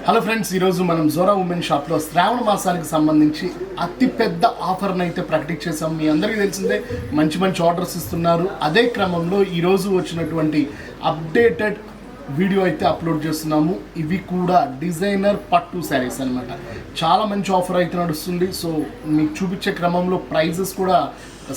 Hello friends, ఈరోజు మనం Zora women షాప్లో శ్రావణ మాసానికి సంబంధించి అతిపెద్ద ఆఫర్ని అయితే ప్రకటించేసాం. మీ అందరికీ తెలిసిందే మంచి మంచి ఆర్డర్స్ ఇస్తున్నారు. అదే క్రమంలో ఈరోజు వచ్చినటువంటి అప్డేటెడ్ వీడియో అయితే అప్లోడ్ చేస్తున్నాము. ఇవి కూడా డిజైనర్ పట్టు శారీస్ అనమాట. చాలా మంచి ఆఫర్ అయితే నడుస్తుంది. సో మీకు చూపించే క్రమంలో ప్రైజెస్ కూడా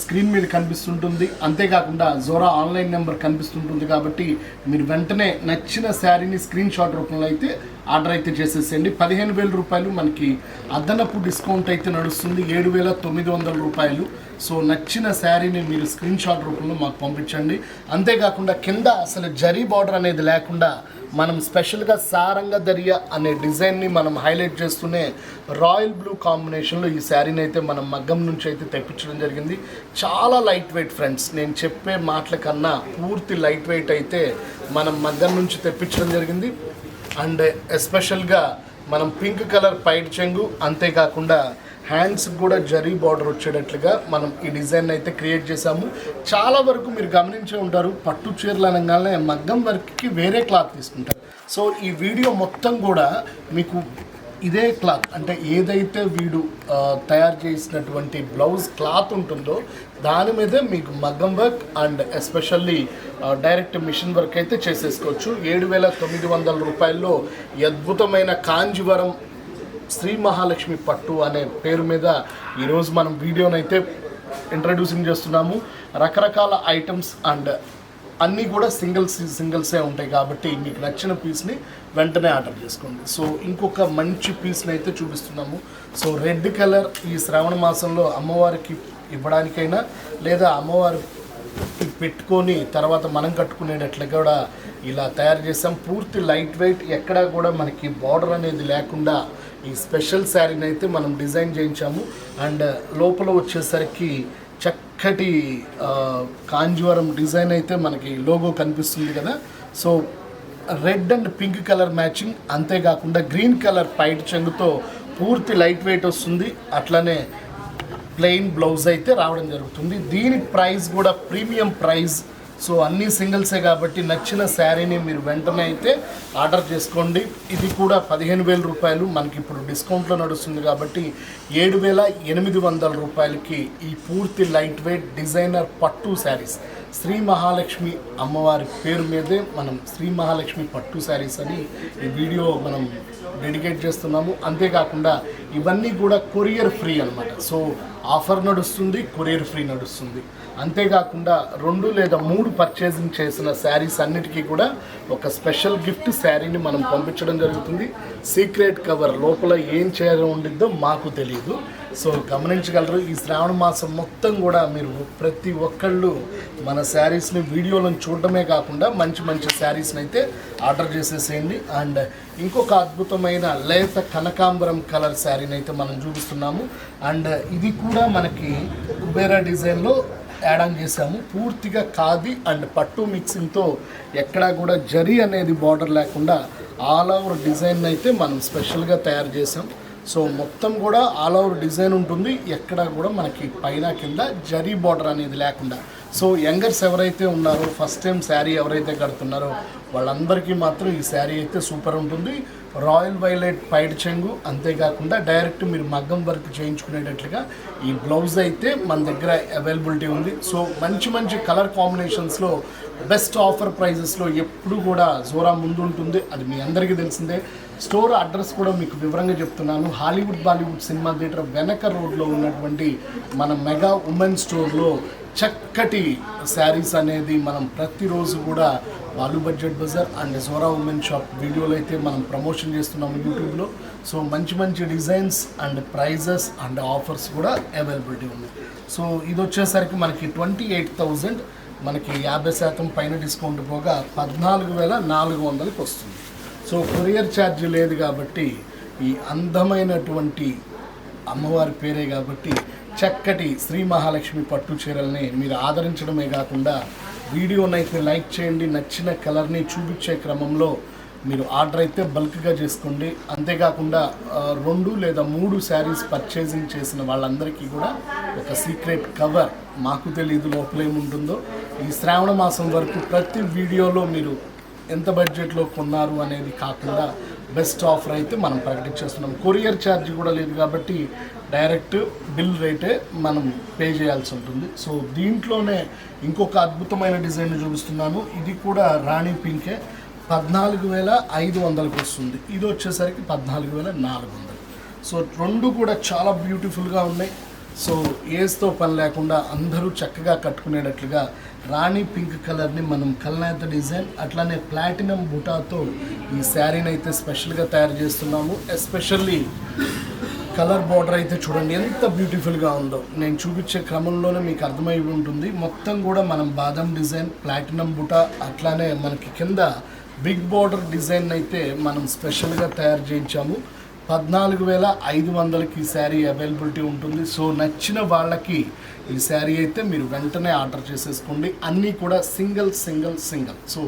స్క్రీన్ మీద కనిపిస్తుంటుంది. అంతేకాకుండా జోరా ఆన్లైన్ నెంబర్ కనిపిస్తుంటుంది. కాబట్టి మీరు వెంటనే నచ్చిన శారీని స్క్రీన్ షాట్ రూపంలో అయితే ఆర్డర్ అయితే చేసేసేయండి. 15,000 రూపాయలు మనకి అదనపు డిస్కౌంట్ అయితే నడుస్తుంది. 7,900 రూపాయలు. సో నచ్చిన శారీని మీరు స్క్రీన్ షాట్ రూపంలో మాకు పంపించండి. అంతేకాకుండా కింద అసలు జరీ బార్డర్ అనేది లేకుండా మనం స్పెషల్గా సారంగ దరియా అనే డిజైన్ని మనం హైలైట్ చేస్తూనే రాయల్ బ్లూ కాంబినేషన్లో ఈ శారీని అయితే మనం మగ్గం నుంచి అయితే తెప్పించడం జరిగింది. చాలా లైట్ వెయిట్ ఫ్రెండ్స్, నేను చెప్పే మాటల కన్నా పూర్తి లైట్ వెయిట్ అయితే మనం మగ్గం నుంచి తెప్పించడం జరిగింది. అండ్ ఎస్పెషల్గా మనం పింక్ కలర్ పైట్ చెంగు, అంతేకాకుండా హ్యాండ్స్కి కూడా జరీ బార్డర్ వచ్చేటట్లుగా మనం ఈ డిజైన్ అయితే క్రియేట్ చేసాము. చాలా వరకు మీరు గమనించే ఉంటారు, పట్టు చీరలు అనగానే మగ్గం వర్క్కి వేరే క్లాత్ తీసుకుంటారు. సో ఈ వీడియో మొత్తం కూడా మీకు ఇదే క్లాత్, అంటే ఏదైతే వీడు తయారు చేసినటువంటి బ్లౌజ్ క్లాత్ ఉంటుందో దాని మీదే మీకు మగ్గం work and especially direct machine work అయితే చేసేసుకోవచ్చు. 7,900 రూపాయల్లో అద్భుతమైన కాంజీవరం శ్రీ మహాలక్ష్మి పట్టు అనే పేరు మీద ఈరోజు మనం వీడియోనైతే ఇంట్రడ్యూసింగ్ చేస్తున్నాము. రకరకాల ఐటమ్స్ అండ్ అన్నీ కూడా సింగిల్సే ఉంటాయి. కాబట్టి మీకు నచ్చిన పీస్ని వెంటనే ఆర్డర్ చేసుకోండి. సో ఇంకొక మంచి పీస్ని అయితే చూపిస్తున్నాము. సో రెడ్ కలర్ ఈ శ్రావణ మాసంలో అమ్మవారికి ఇవ్వడానికైనా లేదా అమ్మవారు పెట్టుకొని తర్వాత మనం కట్టుకునేటట్లు కూడా ఇలా తయారు చేసాం. పూర్తి లైట్ వెయిట్, ఎక్కడా కూడా మనకి బార్డర్ అనేది లేకుండా ఈ స్పెషల్ శారీని అయితే మనం డిజైన్ చేయించాము. అండ్ లోపల వచ్చేసరికి చక్కటి కాంజీవరం డిజైన్ అయితే మనకి లోగో కనిపిస్తుంది కదా. So red and pink colour matching, అంతేకాకుండా గ్రీన్ కలర్ పైట్ చెంగుతో పూర్తి లైట్ వెయిట్ వస్తుంది. అట్లనే ప్లెయిన్ బ్లౌజ్ అయితే రావడం జరుగుతుంది. దీని ప్రైస్ కూడా ప్రీమియం ప్రైస్. సో అన్నీ సింగిల్సే కాబట్టి నచ్చిన శారీని మీరు వెంటనే అయితే ఆర్డర్ చేసుకోండి. ఇది కూడా 15,000 రూపాయలు మనకి ఇప్పుడు డిస్కౌంట్లో నడుస్తుంది కాబట్టి 7,800 రూపాయలకి ఈ పూర్తి లైట్ వెయిట్ డిజైనర్ పట్టు శారీస్ శ్రీ మహాలక్ష్మి అమ్మవారి పేరు మీదే మనం శ్రీ మహాలక్ష్మి పట్టు శారీస్ అని ఈ వీడియో మనం డెడికేట్ చేస్తున్నాము. అంతేకాకుండా ఇవన్నీ కూడా కొరియర్ ఫ్రీ అనమాట. సో ఆఫర్ నడుస్తుంది, కొరియర్ ఫ్రీ నడుస్తుంది. అంతేకాకుండా 2 లేదా 3 పర్చేసింగ్ చేసిన శారీస్ అన్నిటికీ కూడా ఒక స్పెషల్ గిఫ్ట్ శారీని మనం పంపించడం జరుగుతుంది. సీక్రెట్ కవర్ లోపల ఏం చేయాలో ఉండిద్దో మాకు తెలియదు. సో గమనించగలరు. ఈ శ్రావణ మాసం మొత్తం కూడా మీరు ప్రతి ఒక్కళ్ళు మన శారీస్ని వీడియోలను చూడటమే కాకుండా మంచి మంచి శారీస్ని అయితే ఆర్డర్ చేసేసేయండి. అండ్ ఇంకొక అద్భుతమైన లేత కనకాంబరం కలర్ శారీని అయితే మనం చూపిస్తున్నాము. అండ్ ఇది కూడా మనకి కుబేరా డిజైన్లో యాడ్ ఆన్ చేసాము. పూర్తిగా ఖాదీ అండ్ పట్టు మిక్సింగ్తో ఎక్కడా కూడా జరీ అనేది బార్డర్ లేకుండా ఆల్ ఓవర్ డిజైన్ అయితే మనం స్పెషల్గా తయారు చేసాం. సో మొత్తం కూడా ఆల్ ఓవర్ డిజైన్ ఉంటుంది. ఎక్కడా కూడా మనకి పైన కింద జరీ బార్డర్ అనేది లేకుండా. సో యంగర్స్ ఎవరైతే ఉన్నారో, ఫస్ట్ టైం శారీ ఎవరైతే కడుతున్నారో వాళ్ళందరికీ మాత్రం ఈ శారీ అయితే సూపర్ ఉంటుంది. రాయల్ వైలెట్ పైడ్ చెంగు, అంతేకాకుండా డైరెక్ట్ మీరు మగ్గం వర్క్ చేయించుకునేటట్లుగా ఈ బ్లౌజ్ అయితే మన దగ్గర అవైలబిలిటీ ఉంది. సో మంచి మంచి కలర్ కాంబినేషన్స్లో బెస్ట్ ఆఫర్ ప్రైజెస్లో ఎప్పుడు కూడా జోరా ముందు ఉంటుంది. అది మీ అందరికీ తెలిసిందే. స్టోర్ అడ్రస్ కూడా మీకు వివరంగా చెప్తున్నాను. హాలీవుడ్ బాలీవుడ్ సినిమా థియేటర్ వెనక రోడ్లో ఉన్నటువంటి మన మెగా ఉమెన్ స్టోర్లో చక్కటి శారీస్ అనేది మనం ప్రతిరోజు కూడా బాలు బడ్జెట్ బజార్ అండ్ జోరా ఉమెన్ షాప్ వీడియోలు అయితే మనం ప్రమోషన్ చేస్తున్నాము యూట్యూబ్లో. సో మంచి మంచి designs and prices and offers కూడా అవైలబిలిటీ ఉంది. సో ఇది వచ్చేసరికి మనకి 28,000, మనకి 50% పైన డిస్కౌంట్ పోగా 14,400కి వస్తుంది. సో కొరియర్ ఛార్జ్ లేదు కాబట్టి ఈ అందమైనటువంటి అమ్మవారి పేరే కాబట్టి చక్కటి శ్రీ మహాలక్ష్మి పట్టు చీరల్ని మీరు ఆదరించడమే కాకుండా వీడియోనైతే లైక్ చేయండి. నచ్చిన కలర్ని చూపించే క్రమంలో మీరు ఆర్డర్ అయితే బల్క్గా చేసుకోండి. అంతేకాకుండా 2 లేదా 3 శారీస్ పర్చేసింగ్ చేసిన వాళ్ళందరికీ కూడా ఒక సీక్రెట్ కవర్, మాకు తెలియదు లోపల ఏముంటుందో. ఈ శ్రావణ మాసం వరకు ప్రతి వీడియోలో మీరు ఎంత బడ్జెట్లో కొన్నారు అనేది కాకుండా బెస్ట్ ఆఫర్ అయితే మనం ప్రకటించేస్తున్నాం. కొరియర్ ఛార్జ్ కూడా లేదు కాబట్టి డైరెక్ట్ బిల్ రేటే మనం పే చేయాల్సి ఉంటుంది. సో దీంట్లోనే ఇంకొక అద్భుతమైన డిజైన్ చూపిస్తున్నాను. ఇది కూడా రాణి పింకే 14,500కి వస్తుంది. ఇది వచ్చేసరికి 14,400. సో రెండు కూడా చాలా బ్యూటిఫుల్గా ఉన్నాయి. సో ఏజ్తో పని లేకుండా అందరూ చక్కగా కట్టుకునేటట్లుగా రాణి పింక్ కలర్ని మనం కల్నేత డిజైన్ అట్లానే ప్లాటినం బుటాతో ఈ శారీని అయితే స్పెషల్గా తయారు చేస్తున్నాము. ఎస్పెషల్లీ కలర్ బార్డర్ అయితే చూడండి ఎంత బ్యూటిఫుల్గా ఉందో. నేను చూపించే క్రమంలోనే మీకు అర్థమై ఉంటుంది. మొత్తం కూడా మనం బాదం డిజైన్, ప్లాటినం బుటా, అట్లానే మనకి కింద బిగ్ బార్డర్ డిజైన్ అయితే మనం స్పెషల్గా తయారు చేయించాము. 14,500కి ఈ శారీ అవైలబిలిటీ ఉంటుంది. సో నచ్చిన వాళ్ళకి ఈ శారీ అయితే మీరు వెంటనే ఆర్డర్ చేసేసుకోండి. అన్నీ కూడా సింగిల్. సో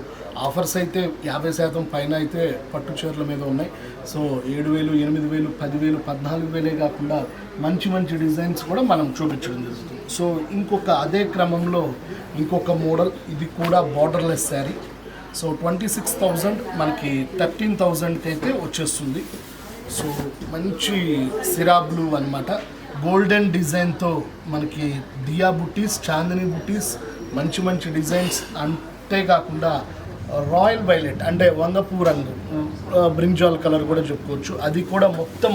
ఆఫర్స్ అయితే 50% పైన అయితే పట్టు చీరల మీద ఉన్నాయి. సో 7,000, 8,000, 10,000, 14,000 కాకుండా మంచి డిజైన్స్ కూడా మనం చూపించడం జరుగుతుంది. సో ఇంకొక అదే క్రమంలో ఇంకొక మోడల్, ఇది కూడా బార్డర్లెస్ శారీ. సో 26,000 మనకి 13,000కి అయితే వచ్చేస్తుంది. సో మంచి సిరా బ్లూ అనమాట, గోల్డెన్ డిజైన్తో మనకి దియా బుటీస్, చాందిని బుటీస్, మంచి డిజైన్స్. అంతేకాకుండా రాయల్ వైలెట్ అంటే వంగపూ రంగు, బ్రింజాల్ కలర్ కూడా చెప్పుకోవచ్చు. అది కూడా మొత్తం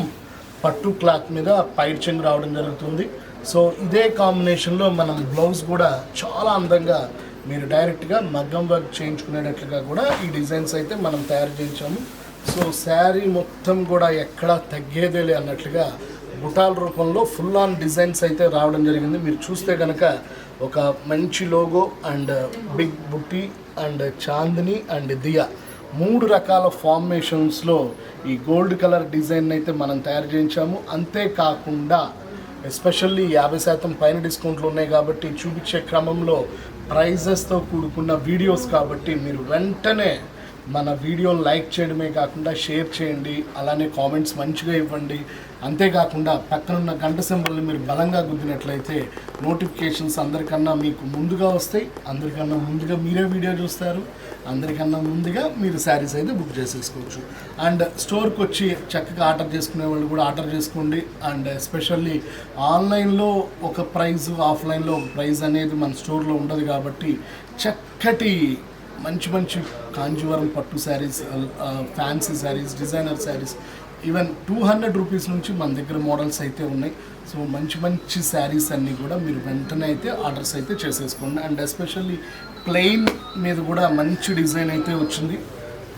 పట్టు క్లాత్ మీద పైడ్ చెంగు రావడం జరుగుతుంది. సో ఇదే కాంబినేషన్లో మనం బ్లౌజ్ కూడా చాలా అందంగా మీరు డైరెక్ట్గా మగ్గం వర్క్ చేయించుకునేటట్లుగా కూడా ఈ డిజైన్స్ అయితే మనం తయారు చేయించాము. సో శారీ మొత్తం కూడా ఎక్కడా తగ్గేదేలే అన్నట్లుగా బుటాల రూపంలో ఫుల్ ఆన్ డిజైన్స్ అయితే రావడం జరిగింది. మీరు చూస్తే కనుక ఒక మంచి లోగో అండ్ బిగ్ బుట్టి అండ్ చాందిని అండ్ దియా 3 రకాల ఫార్మేషన్స్లో ఈ గోల్డ్ కలర్ డిజైన్ అయితే మనం తయారు చేయించాము. అంతేకాకుండా ఎస్పెషల్లీ 50% పైన డిస్కౌంట్లు ఉన్నాయి కాబట్టి చూపించే క్రమంలో ప్రైజెస్తో కూడుకున్న వీడియోస్ కాబట్టి మీరు వెంటనే మన వీడియోని లైక్ చేయడమే కాకుండా షేర్ చేయండి, అలానే కామెంట్స్ మంచిగా ఇవ్వండి. అంతేకాకుండా పక్కనున్న గంట సింబల్ని మీరు బలంగా గుద్దినట్లయితే నోటిఫికేషన్స్ అందరికన్నా మీకు ముందుగా వస్తాయి. అందరికన్నా ముందుగా మీరే వీడియో చూస్తారు, అందరికన్నా ముందుగా మీరు శారీస్ అయితే బుక్ చేసేసుకోవచ్చు. అండ్ స్టోర్కి వచ్చి చక్కగా ఆర్డర్ చేసుకునే వాళ్ళు కూడా ఆర్డర్ చేసుకోండి. అండ్ ఎస్పెషల్లీ ఆన్లైన్లో ఒక ప్రైజ్, ఆఫ్లైన్లో ఒక ప్రైజ్ అనేది మన స్టోర్లో ఉండదు కాబట్టి చక్కటి మంచి కాంజీవరం పట్టు saris, fancy saris, designer saris, even 200 rupees నుంచి మన దగ్గర మోడల్స్ అయితే ఉన్నాయి. సో మంచి శారీస్ అన్నీ కూడా మీరు వెంటనే అయితే ఆర్డర్స్ అయితే చేసేసుకోండి. అండ్ ఎస్పెషల్లీ ప్లెయిన్ మీద కూడా మంచి డిజైన్ అయితే వచ్చింది.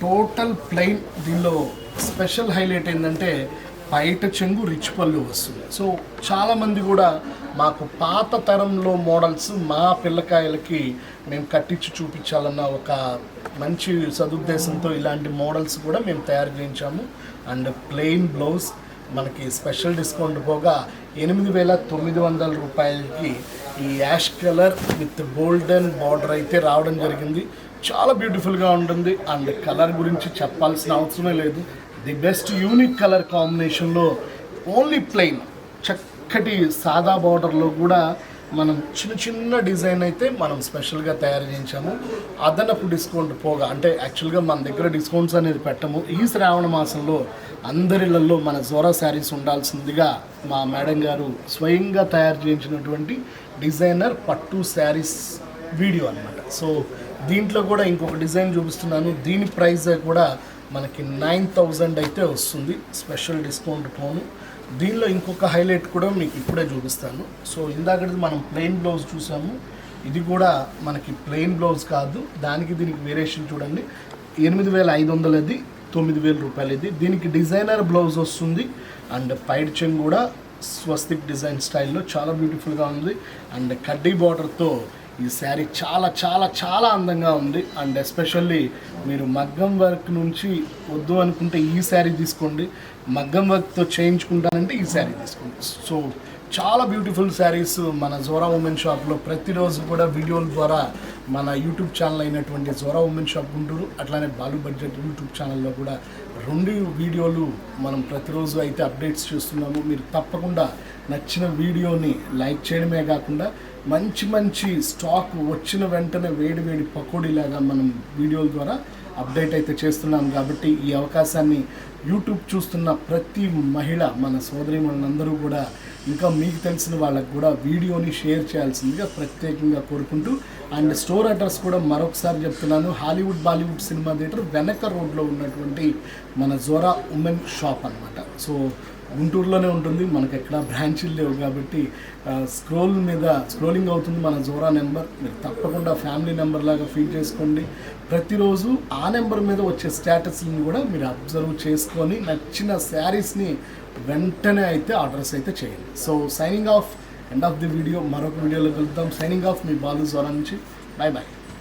Total plain. దీనిలో స్పెషల్ హైలైట్ ఏంటంటే పైట చెంగు రిచ్ పళ్ళు వస్తుంది. సో చాలామంది కూడా మాకు పాత తరంలో మోడల్స్ మా పిల్లకాయలకి మేము కట్టించి చూపించాలన్న ఒక మంచి సదుద్దేశంతో ఇలాంటి మోడల్స్ కూడా మేము తయారు చేయించాము. అండ్ ప్లెయిన్ బ్లౌజ్ మనకి స్పెషల్ డిస్కౌంట్ పోగా 8,900 రూపాయలకి ఈ ash colour with golden border అయితే రావడం జరిగింది. చాలా బ్యూటిఫుల్గా ఉంటుంది. అండ్ కలర్ గురించి చెప్పాల్సిన అవసరమే లేదు. ది బెస్ట్ యూనిక్ కలర్ కాంబినేషన్లో ఓన్లీ ప్లెయిన్ చక్కటి సాదా బార్డర్లో కూడా మనం చిన్న డిజైన్ అయితే మనం స్పెషల్గా తయారు చేయించాము. అదనపు డిస్కౌంట్ పోగా, అంటే యాక్చువల్గా మన దగ్గర డిస్కౌంట్స్ అనేది పెట్టము. ఈ శ్రావణ మాసంలో అందరిలలో మన జోరా శారీస్ ఉండాల్సిందిగా మా మేడం గారు స్వయంగా తయారు చేయించినటువంటి డిజైనర్ పట్టు శారీస్ వీడియో అనమాట. సో దీంట్లో కూడా ఇంకొక డిజైన్ చూపిస్తున్నాను. దీని ప్రైస్ కూడా మనకి 9,000 అయితే వస్తుంది స్పెషల్ డిస్కౌంట్ పోను. దీనిలో ఇంకొక హైలైట్ కూడా మీకు ఇప్పుడే చూపిస్తాను. సో ఇందాకటి మనం ప్లెయిన్ బ్లౌజ్ చూసాము. ఇది కూడా మనకి ప్లెయిన్ బ్లౌజ్ కాదు, దానికి దీనికి వేరియేషన్ చూడండి. 8,500 9,000 రూపాయలు ఇది. దీనికి డిజైనర్ బ్లౌజ్ వస్తుంది. అండ్ పైడ్ చెంగ్ కూడా స్వస్తిక్ డిజైన్ స్టైల్లో చాలా బ్యూటిఫుల్గా ఉంది. అండ్ కడ్డీ బార్డర్తో ఈ శారీ చాలా అందంగా ఉంది. అండ్ ఎస్పెషల్లీ మీరు మగ్గం వర్క్ నుంచి వద్దు అనుకుంటే ఈ శారీ తీసుకోండి, మగ్గం వర్క్తో చేయించుకుంటానంటే ఈ శారీ తీసుకోండి. సో చాలా బ్యూటిఫుల్ శారీస్ మన జోరా ఉమెన్ షాప్లో ప్రతిరోజు కూడా వీడియోల ద్వారా మన యూట్యూబ్ ఛానల్ అయినటువంటి జోరా ఉమెన్ షాప్ గుంటూరు, అట్లానే బాలు బడ్జెట్ యూట్యూబ్ ఛానల్లో కూడా 2 వీడియోలు మనం ప్రతిరోజు అయితే అప్డేట్స్ చేస్తున్నాము. మీరు తప్పకుండా నచ్చిన వీడియోని లైక్ చేయడమే కాకుండా మంచి స్టాక్ వచ్చిన వెంటనే వేడి పకోడీలాగా మనం వీడియోల ద్వారా అప్డేట్ అయితే చేస్తున్నాం కాబట్టి ఈ అవకాశాన్ని యూట్యూబ్ చూస్తున్న ప్రతి మహిళ మన సోదరీమణులందరూ కూడా ఇంకా మీకు తెలిసిన వాళ్ళకు కూడా వీడియోని షేర్ చేయాల్సిందిగా ప్రత్యేకంగా కోరుకుంటూ అండ్ స్టోర్ అడ్రస్ కూడా మరొకసారి చెప్తున్నాను, హాలీవుడ్ బాలీవుడ్ సినిమా థియేటర్ వెనక రోడ్లో ఉన్నటువంటి మన జోరా ఉమెన్ షాప్ అనమాట. సో గుంటూరులోనే ఉంటుంది, మనకు ఎక్కడ బ్రాంచీలు లేవు కాబట్టి స్క్రోలింగ్ అవుతుంది మన జోరా నెంబర్. మీరు తప్పకుండా ఫ్యామిలీ నెంబర్ లాగా ఫీల్ చేసుకోండి. ప్రతిరోజు ఆ నెంబర్ మీద వచ్చే స్టేటస్ని కూడా మీరు అబ్జర్వ్ చేసుకొని నచ్చిన శారీస్ని వెంటనే అయితే ఆర్డర్స్ అయితే చేయండి. So signing off, end of the video. మరొక వీడియోలో కలుద్దాం. సైనింగ్ ఆఫ్, మీ బాలు జోరా నుంచి. Bye bye.